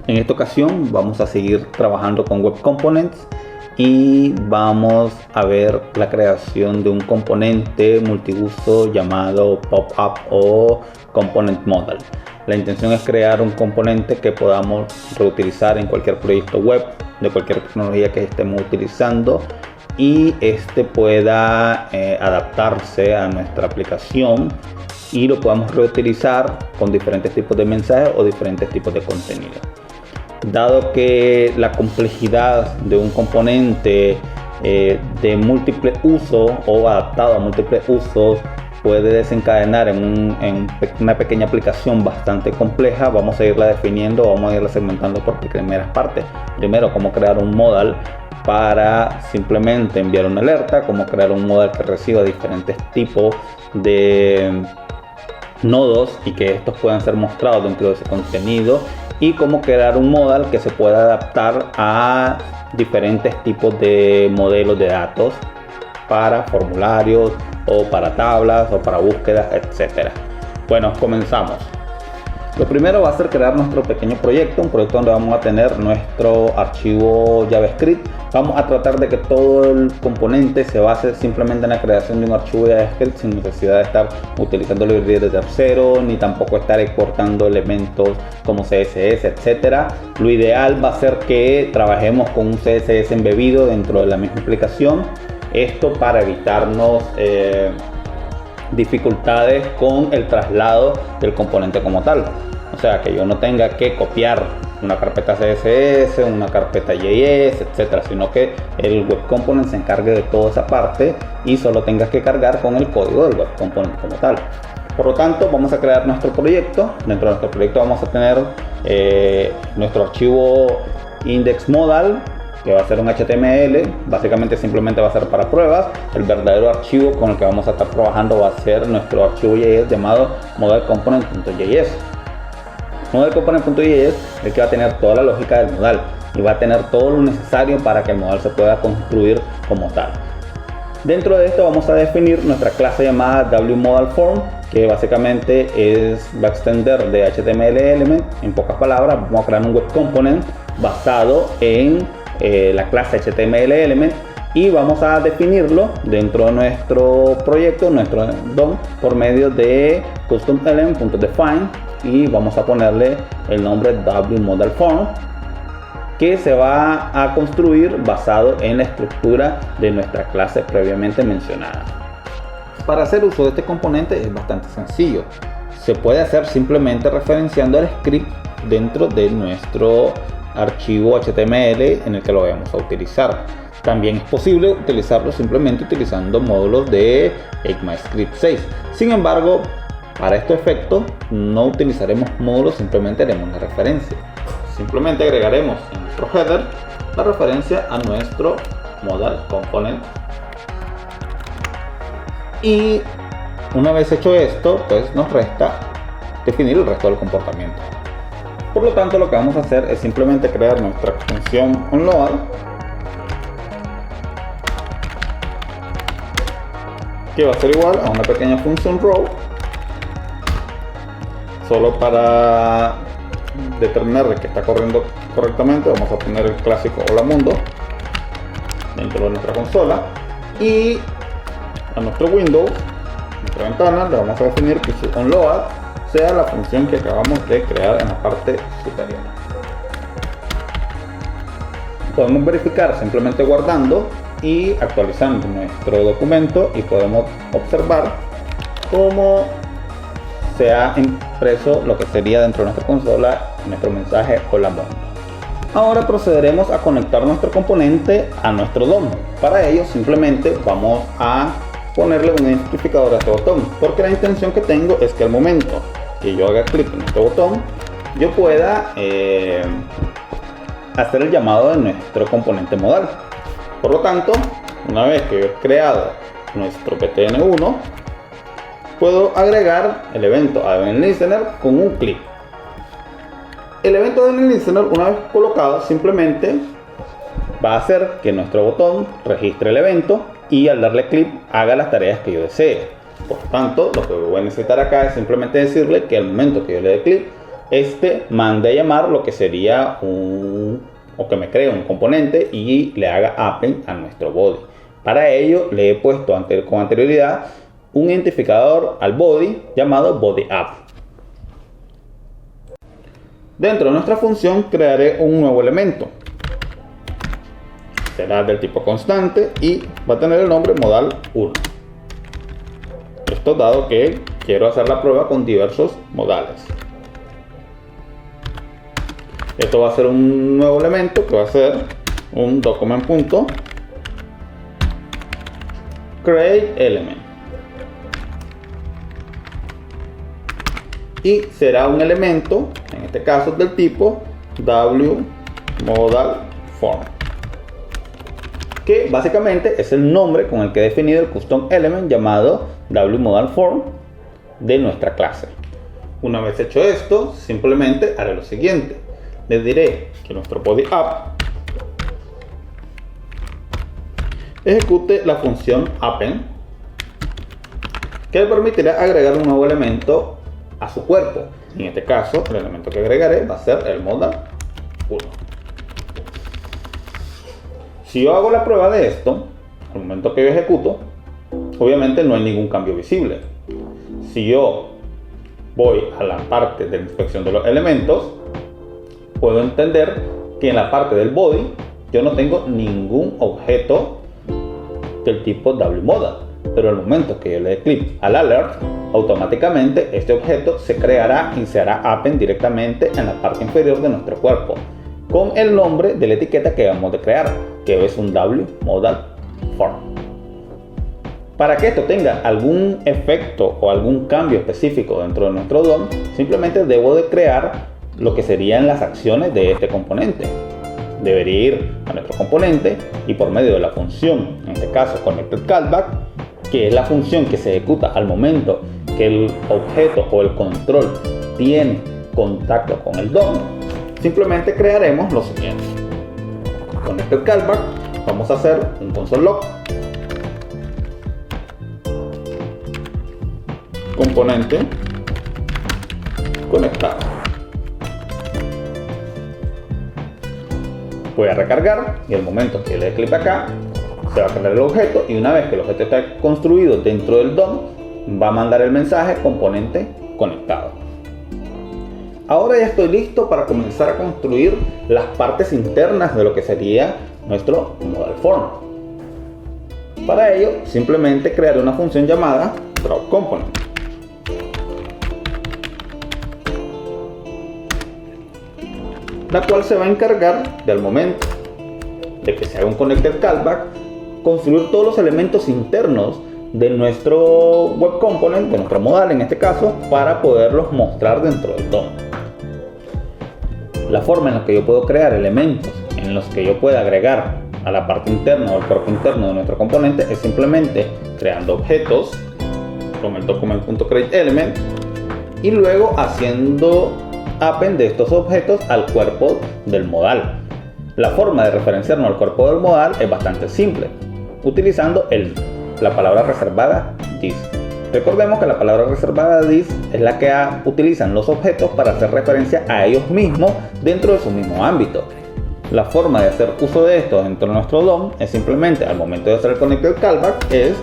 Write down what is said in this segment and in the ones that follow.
En esta ocasión vamos a seguir trabajando con Web Components y vamos a ver la creación de un componente multiuso llamado Pop-up o Component Modal. La intención es crear un componente que podamos reutilizar en cualquier proyecto web de cualquier tecnología que estemos utilizando y este pueda adaptarse a nuestra aplicación y lo podamos reutilizar con diferentes tipos de mensajes o diferentes tipos de contenido. Dado que la complejidad de un componente de múltiple uso o adaptado a múltiples usos puede desencadenar en una pequeña aplicación bastante compleja, vamos a irla definiendo, vamos a irla segmentando por primeras partes. Primero, cómo crear un modal para simplemente enviar una alerta, cómo crear un modal que reciba diferentes tipos de nodos y que estos puedan ser mostrados dentro de ese contenido, y cómo crear un modal que se pueda adaptar a diferentes tipos de modelos de datos para formularios o para tablas o para búsquedas, etcétera. Bueno, comenzamos. Lo primero va a ser crear nuestro pequeño proyecto, un proyecto donde vamos a tener nuestro archivo JavaScript. Vamos a tratar de que todo el componente se base simplemente en la creación de un archivo JavaScript sin necesidad de estar utilizando librerías de tercero, ni tampoco estar exportando elementos como CSS, etcétera. Lo ideal va a ser que trabajemos con un CSS embebido dentro de la misma aplicación. Esto para evitarnos dificultades con el traslado del componente como tal, o sea que yo no tenga que copiar una carpeta CSS, una carpeta JS, etcétera, sino que el Web Component se encargue de toda esa parte y solo tengas que cargar con el código del Web Component como tal. Por lo tanto, vamos a crear nuestro proyecto. Dentro de nuestro proyecto vamos a tener nuestro archivo index modal, que va a ser un HTML, básicamente simplemente va a ser para pruebas. El verdadero archivo con el que vamos a estar trabajando va a ser nuestro archivo JS llamado modalcomponent.js. Modalcomponent.js es el que va a tener toda la lógica del modal y va a tener todo lo necesario para que el modal se pueda construir como tal. Dentro de esto vamos a definir nuestra clase llamada WModalForm, que básicamente va a extender de HTML element. En pocas palabras, vamos a crear un web component basado en la clase HTML element y vamos a definirlo dentro de nuestro proyecto, nuestro DOM, por medio de custom element.define, y vamos a ponerle el nombre WModalForm, que se va a construir basado en la estructura de nuestra clase previamente mencionada. Para hacer uso de este componente es bastante sencillo. Se puede hacer simplemente referenciando el script dentro de nuestro archivo HTML en el que lo vamos a utilizar. También es posible utilizarlo simplemente utilizando módulos de ECMAScript 6. Sin embargo, para este efecto no utilizaremos módulos, simplemente haremos la referencia. Simplemente agregaremos en nuestro header la referencia a nuestro modal component. Y una vez hecho esto, pues nos resta definir el resto del comportamiento. Por lo tanto, lo que vamos a hacer es simplemente crear nuestra extensión onload, que va a ser igual a una pequeña función row. Solo para determinar de que está corriendo correctamente, vamos a poner el clásico hola mundo dentro de nuestra consola, y a nuestro Windows, nuestra ventana, le vamos a definir que su onload sea la función que acabamos de crear en la parte superior. Podemos verificar simplemente guardando y actualizando nuestro documento, y podemos observar cómo se ha impreso lo que sería dentro de nuestra consola nuestro mensaje hola mundo. Ahora procederemos a conectar nuestro componente a nuestro DOM. Para ello simplemente vamos a ponerle un identificador a este botón, porque la intención que tengo es que al momento que yo haga clic en este botón, yo pueda hacer el llamado de nuestro componente modal. Por lo tanto, una vez que he creado nuestro ptn1, puedo agregar el evento AdVenListener con un clic. El evento AdVenListener, una vez colocado, simplemente va a hacer que nuestro botón registre el evento y al darle clic haga las tareas que yo desee. Por tanto, lo que voy a necesitar acá es simplemente decirle que al momento que yo le dé clic, mande a llamar lo que sería o que me cree un componente y le haga append a nuestro body. Para ello le he puesto con anterioridad un identificador al body llamado bodyApp. Dentro de nuestra función crearé un nuevo elemento. Será del tipo constante y va a tener el nombre modal 1. Esto dado que quiero hacer la prueba con diversos modales. Esto va a ser un nuevo elemento que va a ser un document.createElement. Y será un elemento, en este caso del tipo wModalForm, que básicamente es el nombre con el que he definido el custom element llamado wModalForm de nuestra clase. Una vez hecho esto, simplemente haré lo siguiente. Les diré que nuestro bodyApp ejecute la función append, que le permitirá agregar un nuevo elemento a su cuerpo. En este caso, el elemento que agregaré va a ser el modal 1. Si yo hago la prueba de esto, al momento que yo ejecuto, obviamente no hay ningún cambio visible. Si yo voy a la parte de la inspección de los elementos, puedo entender que en la parte del body yo no tengo ningún objeto del tipo wModal, pero al momento que yo le dé clic al alert, automáticamente este objeto se creará y se hará append directamente en la parte inferior de nuestro cuerpo con el nombre de la etiqueta que vamos a crear, que es un wModalForm. Para que esto tenga algún efecto o algún cambio específico dentro de nuestro DOM, simplemente debo de crear lo que serían las acciones de este componente. Debería ir a nuestro componente y por medio de la función, en este caso connectedCallback, que es la función que se ejecuta al momento que el objeto o el control tiene contacto con el DOM, simplemente crearemos lo siguiente. ConnectedCallback, vamos a hacer un console log componente conectado. Voy a recargar y el momento que le dé clic acá se va a cargar el objeto, y una vez que el objeto está construido dentro del DOM va a mandar el mensaje componente conectado. Ahora ya estoy listo para comenzar a construir las partes internas de lo que sería nuestro ModalForm. Para ello simplemente crearé una función llamada dropComponent, la cual se va a encargar de, al momento de que se haga un connectedCallback, construir todos los elementos internos de nuestro web component, de nuestro modal en este caso, para poderlos mostrar dentro del DOM. La forma en la que yo puedo crear elementos en los que yo pueda agregar a la parte interna o al cuerpo interno de nuestro componente es simplemente creando objetos con el document.createElement y luego haciendo append de estos objetos al cuerpo del modal. La forma de referenciarnos al cuerpo del modal es bastante simple, utilizando la palabra reservada this. Recordemos que la palabra reservada this es la que utilizan los objetos para hacer referencia a ellos mismos dentro de su mismo ámbito. La forma de hacer uso de esto dentro de nuestro DOM es simplemente, al momento de hacer el connectedCallback, es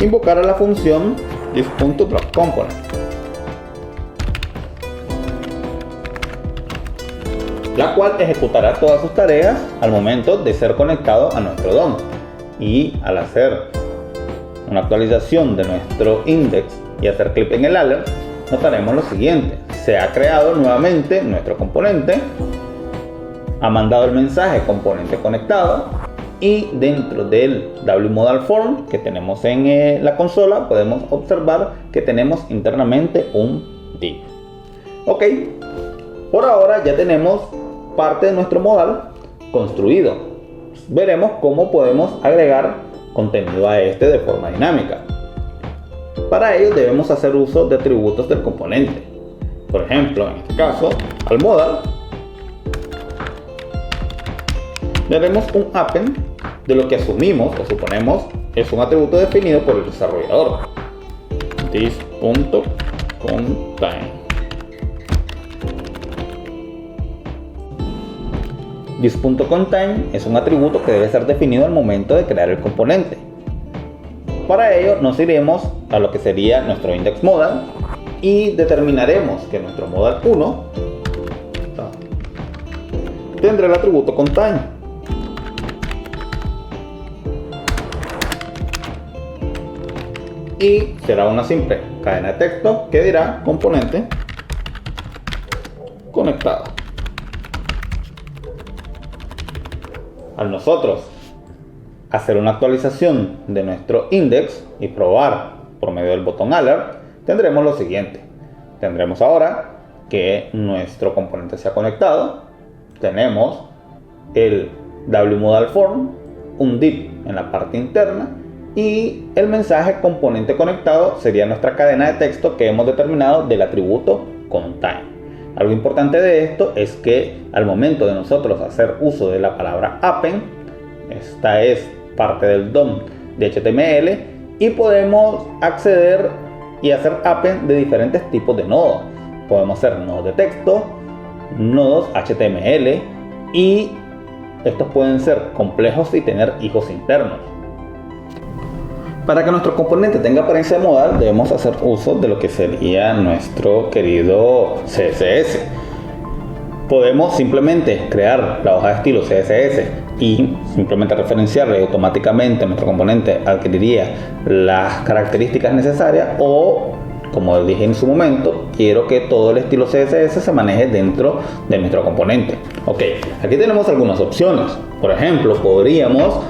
invocar a la función this.dropComponent, la cual ejecutará todas sus tareas al momento de ser conectado a nuestro DOM. Y al hacer una actualización de nuestro index y hacer clic en el alert, notaremos lo siguiente: se ha creado nuevamente nuestro componente, ha mandado el mensaje componente conectado, y dentro del wModalForm que tenemos en la consola podemos observar que tenemos internamente un div. Ok, por ahora ya tenemos parte de nuestro modal construido. Veremos cómo podemos agregar contenido a este de forma dinámica. Para ello debemos hacer uso de atributos del componente. Por ejemplo, en este caso, al modal le haremos un append de lo que asumimos o suponemos es un atributo definido por el desarrollador. This.contain. This.contain es un atributo que debe ser definido al momento de crear el componente. Para ello nos iremos a lo que sería nuestro index modal y determinaremos que nuestro modal 1 tendrá el atributo contain. Y será una simple cadena de texto que dirá componente conectado. Al nosotros hacer una actualización de nuestro index y probar por medio del botón alert, tendremos lo siguiente. Tendremos ahora que nuestro componente se ha conectado. Tenemos el wmodal_form, un div en la parte interna y el mensaje componente conectado sería nuestra cadena de texto que hemos determinado del atributo contain. Algo importante de esto es que al momento de nosotros hacer uso de la palabra append, esta es parte del DOM de HTML y podemos acceder y hacer append de diferentes tipos de nodos. Podemos hacer nodos de texto, nodos HTML y estos pueden ser complejos y tener hijos internos. Para que nuestro componente tenga apariencia modal debemos hacer uso de lo que sería nuestro querido CSS. Podemos simplemente crear la hoja de estilo CSS y simplemente referenciarle y automáticamente nuestro componente adquiriría las características necesarias, o como dije en su momento, quiero que todo el estilo CSS se maneje dentro de nuestro componente. Ok, aquí tenemos algunas opciones. Por ejemplo, podríamos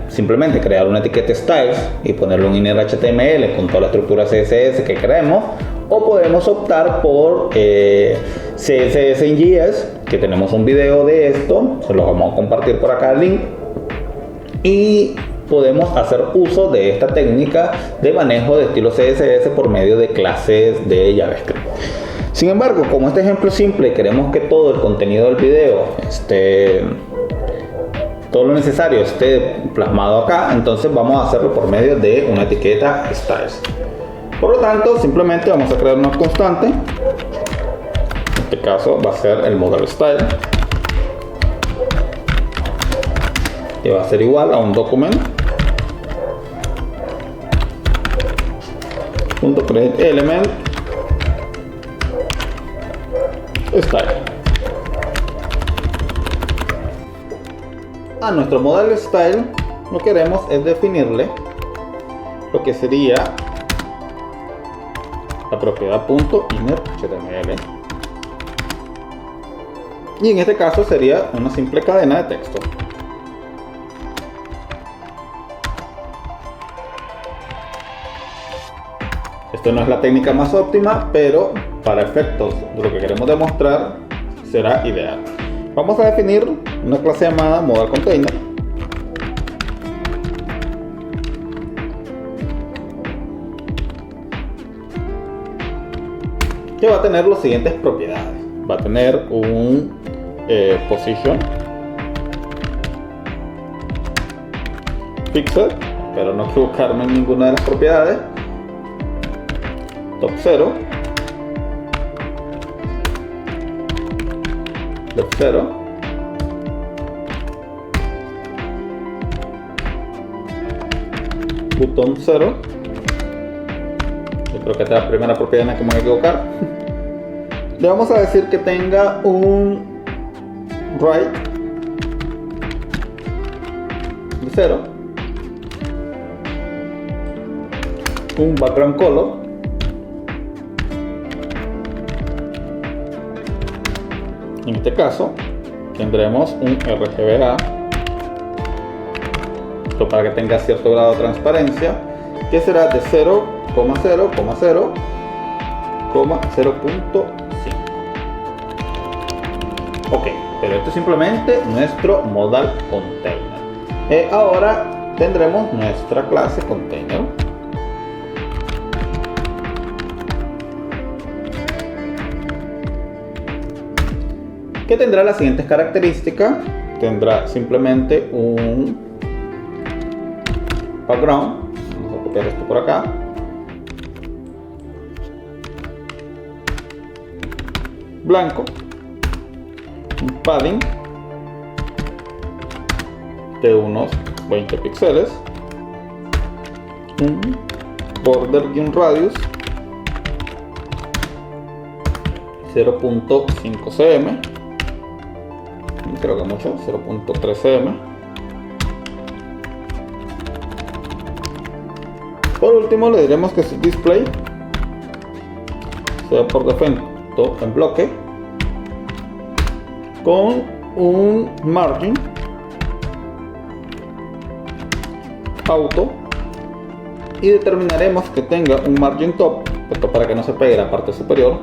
simplemente crear una etiqueta styles y ponerle un inner HTML con toda la estructura CSS que queremos, o podemos optar por CSS en JS, que tenemos un video de esto, se los vamos a compartir por acá el link, y podemos hacer uso de esta técnica de manejo de estilo CSS por medio de clases de JavaScript. Sin embargo, como este ejemplo es simple y queremos que todo el contenido del video todo lo necesario esté plasmado acá, entonces vamos a hacerlo por medio de una etiqueta styles. Por lo tanto, simplemente vamos a crear una constante. En este caso va a ser el modal style, y va a ser igual a un document .createElement style. A nuestro modal style lo que queremos es definirle lo que sería la propiedad .innerHTML, y en este caso sería una simple cadena de texto. Esto no es la técnica más óptima, pero para efectos de lo que queremos demostrar será ideal. Vamos a definir una clase llamada modal container, que va a tener las siguientes propiedades. Va a tener un position, pixel, pero no equivocarme en ninguna de las propiedades, top 0, left 0, button 0. Yo creo que esta es la primera propiedad en la que me voy a equivocar. Le vamos a decir que tenga un right de 0, un background color, en este caso tendremos un RGBA, esto para que tenga cierto grado de transparencia, que será de 0,0,0,0.5. Ok, pero esto es simplemente nuestro modal container. Ahora tendremos nuestra clase container, que tendrá las siguientes características. Tendrá simplemente un background, vamos a copiar esto por acá, blanco, un padding de unos 20 píxeles, un border y un radius 0.5 cm, creo que mucho, 0.3 cm. Por último le diremos que su display sea por defecto en bloque con un margin auto, y determinaremos que tenga un margin top, esto para que no se pegue la parte superior,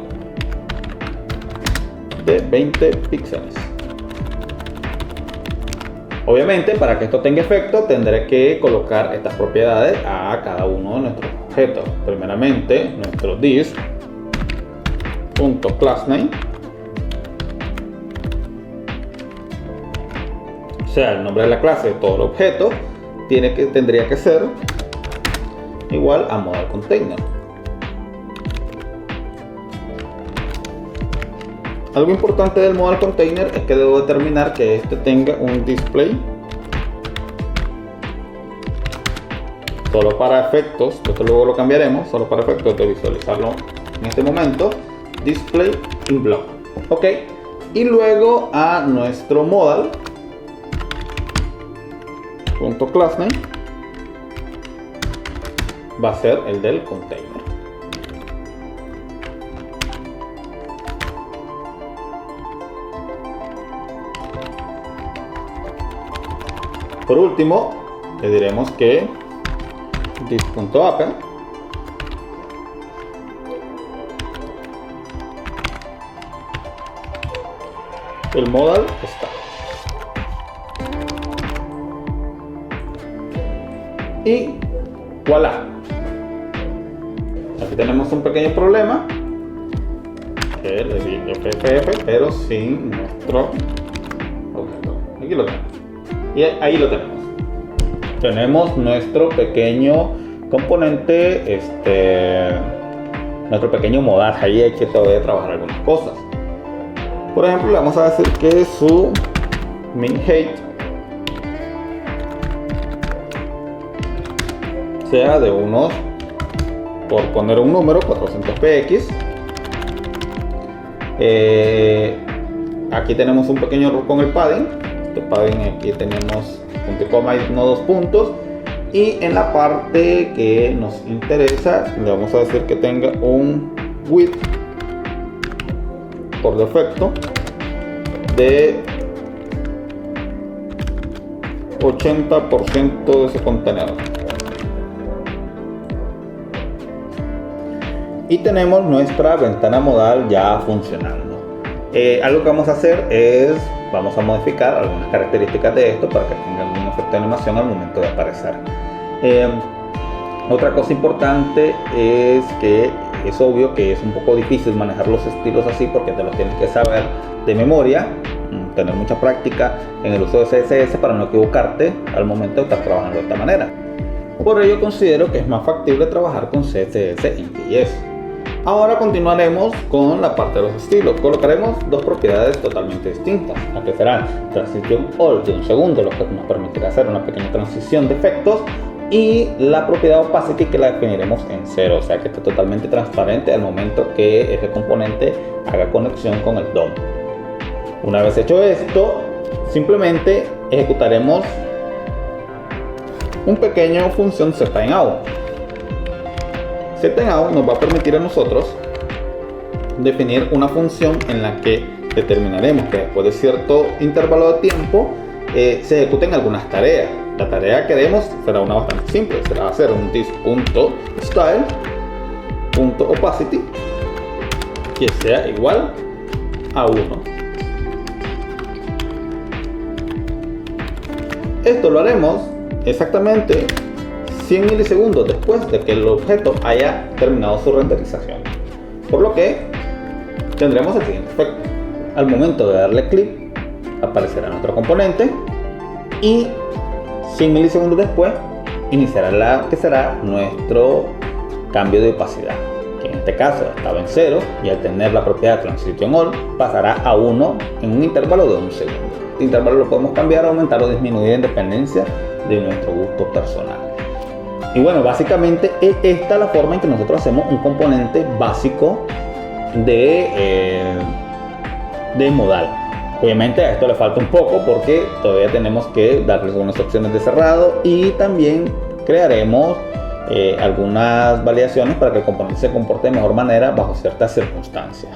de 20 píxeles. Obviamente, para que esto tenga efecto, tendré que colocar estas propiedades a cada uno de nuestros objetos. Primeramente, nuestro disk.className, o sea, el nombre de la clase de todo el objeto, tendría que ser igual a modal container. Algo importante del modal container es que debo determinar que este tenga un display solo para efectos, esto luego lo cambiaremos, solo para efectos de visualizarlo en este momento, display in block. Ok, y luego a nuestro modal.className va a ser el del container. Por último, le diremos que disk.append el modal está. Y voilà. Aquí tenemos un pequeño problema, que le di FFF, pero sin nuestro objeto. Aquí lo tenemos. Y ahí lo tenemos. Tenemos nuestro pequeño componente, nuestro pequeño modal. Ahí hay que todavía trabajar algunas cosas. Por ejemplo, le vamos a decir que su min height sea de unos, por poner un número, 400px. Aquí tenemos un pequeño error con el padding. Este padding, aquí tenemos punto y coma y no dos puntos. Y en la parte que nos interesa le vamos a decir que tenga un width por defecto de 80% de ese contenedor. Y tenemos nuestra ventana modal ya funcionando. Algo que vamos a hacer es, vamos a modificar algunas características de esto para que tenga algún efecto de animación al momento de aparecer. Otra cosa importante es que es obvio que es un poco difícil manejar los estilos así, porque te los tienes que saber de memoria, tener mucha práctica en el uso de CSS para no equivocarte al momento de estar trabajando de esta manera. Por ello considero que es más factible trabajar con CSS en JS. Ahora continuaremos con la parte de los estilos. Colocaremos dos propiedades totalmente distintas, la que será Transition All de un segundo, lo que nos permitirá hacer una pequeña transición de efectos, y la propiedad Opacity, que la definiremos en 0, o sea que esté totalmente transparente al momento que ese componente haga conexión con el DOM. Una vez hecho esto, simplemente ejecutaremos un pequeño función setInOut. setInOut nos va a permitir a nosotros definir una función en la que determinaremos que después de cierto intervalo de tiempo se ejecuten algunas tareas. La tarea que demos será una bastante simple, será hacer un disk.style.opacity que sea igual a 1. Esto lo haremos exactamente 100 milisegundos después de que el objeto haya terminado su renderización, por lo que tendremos el siguiente efecto. Al momento de darle clic aparecerá nuestro componente y 100 milisegundos después iniciará la que será nuestro cambio de opacidad, que en este caso estaba en 0 y al tener la propiedad Transition All pasará a 1 en un intervalo de un segundo. intervalo lo podemos cambiar, aumentar o disminuir en dependencia de nuestro gusto personal. Y bueno, básicamente es esta la forma en que nosotros hacemos un componente básico de modal. Obviamente a esto le falta un poco porque todavía tenemos que darles algunas opciones de cerrado y también crearemos algunas validaciones para que el componente se comporte de mejor manera bajo ciertas circunstancias.